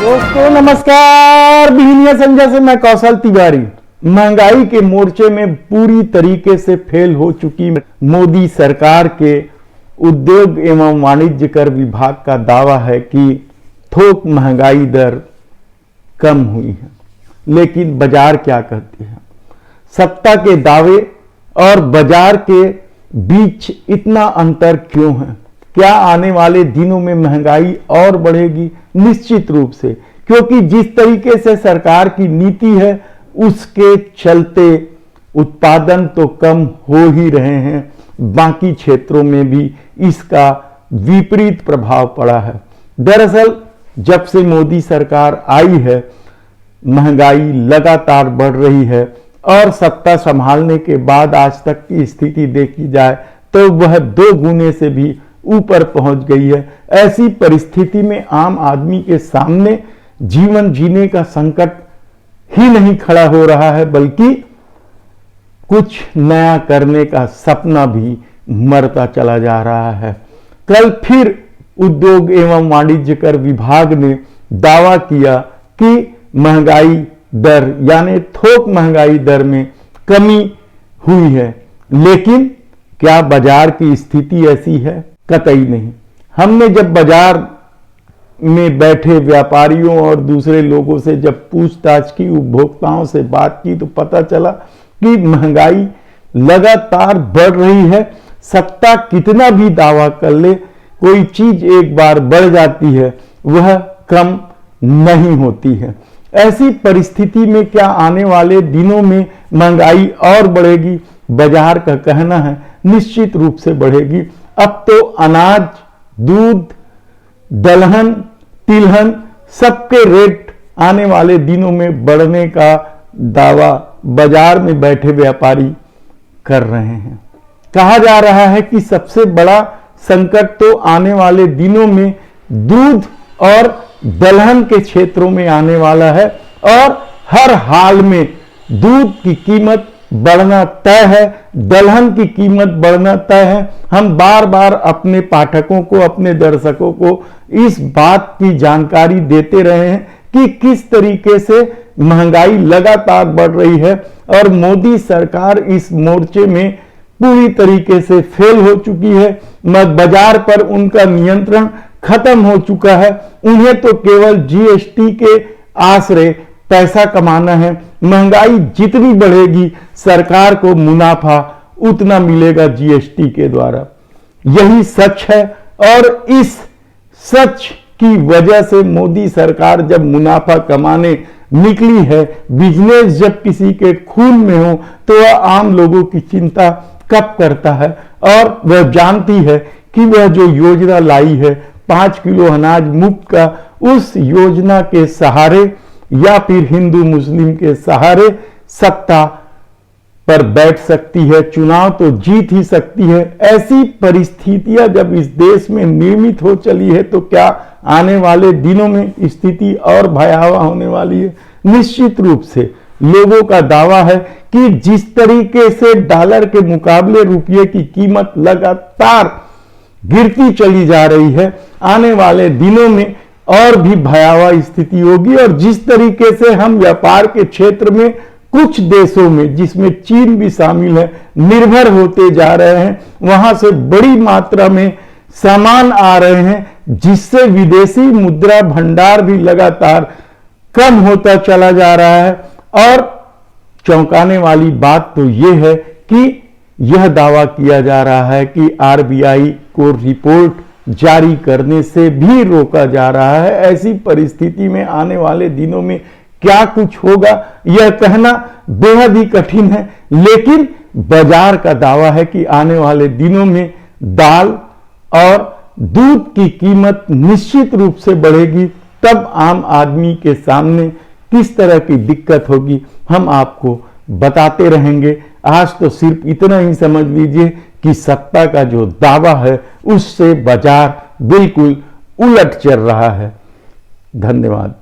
दोस्तों नमस्कार, बिहनिया संजय से मैं कौशल तिवारी। महंगाई के मोर्चे में पूरी तरीके से फेल हो चुकी मोदी सरकार के उद्योग एवं वाणिज्य कर विभाग का दावा है कि थोक महंगाई दर कम हुई है, लेकिन बाजार क्या कहती है? सत्ता के दावे और बाजार के बीच इतना अंतर क्यों है? क्या आने वाले दिनों में महंगाई और बढ़ेगी? निश्चित रूप से, क्योंकि जिस तरीके से सरकार की नीति है उसके चलते उत्पादन तो कम हो ही रहे हैं, बाकी क्षेत्रों में भी इसका विपरीत प्रभाव पड़ा है। दरअसल जब से मोदी सरकार आई है, महंगाई लगातार बढ़ रही है और सत्ता संभालने के बाद आज तक की स्थिति देखी जाए तो वह 2 गुने से भी ऊपर पहुंच गई है। ऐसी परिस्थिति में आम आदमी के सामने जीवन जीने का संकट ही नहीं खड़ा हो रहा है, बल्कि कुछ नया करने का सपना भी मरता चला जा रहा है। कल फिर उद्योग एवं वाणिज्य कर विभाग ने दावा किया कि महंगाई दर यानी थोक महंगाई दर में कमी हुई है, लेकिन क्या बाजार की स्थिति ऐसी है? कतई नहीं। हमने जब बाजार में बैठे व्यापारियों और दूसरे लोगों से जब पूछताछ की, उपभोक्ताओं से बात की, तो पता चला कि महंगाई लगातार बढ़ रही है। सत्ता कितना भी दावा कर ले, कोई चीज एक बार बढ़ जाती है वह कम नहीं होती है। ऐसी परिस्थिति में क्या आने वाले दिनों में महंगाई और बढ़ेगी? बाजार का कहना है निश्चित रूप से बढ़ेगी। अब तो अनाज, दूध, दलहन, तिलहन सबके रेट आने वाले दिनों में बढ़ने का दावा बाजार में बैठे व्यापारी कर रहे हैं। कहा जा रहा है कि सबसे बड़ा संकट तो आने वाले दिनों में दूध और दलहन के क्षेत्रों में आने वाला है और हर हाल में दूध की कीमत बढ़ना तय है, दलहन की कीमत बढ़ना तय है। हम बार बार अपने पाठकों को, अपने दर्शकों को इस बात की जानकारी देते रहे हैं कि किस तरीके से महंगाई लगातार बढ़ रही है और मोदी सरकार इस मोर्चे में पूरी तरीके से फेल हो चुकी है। बाजार पर उनका नियंत्रण खत्म हो चुका है। उन्हें तो केवल जीएसटी के आश्रय पैसा कमाना है। महंगाई जितनी बढ़ेगी सरकार को मुनाफा उतना मिलेगा जीएसटी के द्वारा। यही सच है और इस सच की वजह से मोदी सरकार जब मुनाफा कमाने निकली है, बिजनेस जब किसी के खून में हो तो वह आम लोगों की चिंता कब करता है। और वह जानती है कि वह जो योजना लाई है 5 किलो अनाज मुफ्त का, उस योजना के सहारे या फिर हिंदू मुस्लिम के सहारे सत्ता पर बैठ सकती है, चुनाव तो जीत ही सकती है। ऐसी परिस्थितियां जब इस देश में निर्मित हो चली है तो क्या आने वाले दिनों में स्थिति और भयावह होने वाली है? निश्चित रूप से लोगों का दावा है कि जिस तरीके से डॉलर के मुकाबले रुपये की कीमत लगातार गिरती चली जा रही है, आने वाले दिनों में और भी भयावह स्थिति होगी। और जिस तरीके से हम व्यापार के क्षेत्र में कुछ देशों में, जिसमें चीन भी शामिल है, निर्भर होते जा रहे हैं, वहां से बड़ी मात्रा में सामान आ रहे हैं, जिससे विदेशी मुद्रा भंडार भी लगातार कम होता चला जा रहा है। और चौंकाने वाली बात तो यह है कि यह दावा किया जा रहा है कि आरबीआई को रिपोर्ट जारी करने से भी रोका जा रहा है। ऐसी परिस्थिति में आने वाले दिनों में क्या कुछ होगा यह कहना बेहद ही कठिन है, लेकिन बाजार का दावा है कि आने वाले दिनों में दाल और दूध की कीमत निश्चित रूप से बढ़ेगी। तब आम आदमी के सामने किस तरह की दिक्कत होगी हम आपको बताते रहेंगे। आज तो सिर्फ इतना ही समझ लीजिए कि सत्ता का जो दावा है उससे बाजार बिल्कुल उलट चल रहा है। धन्यवाद।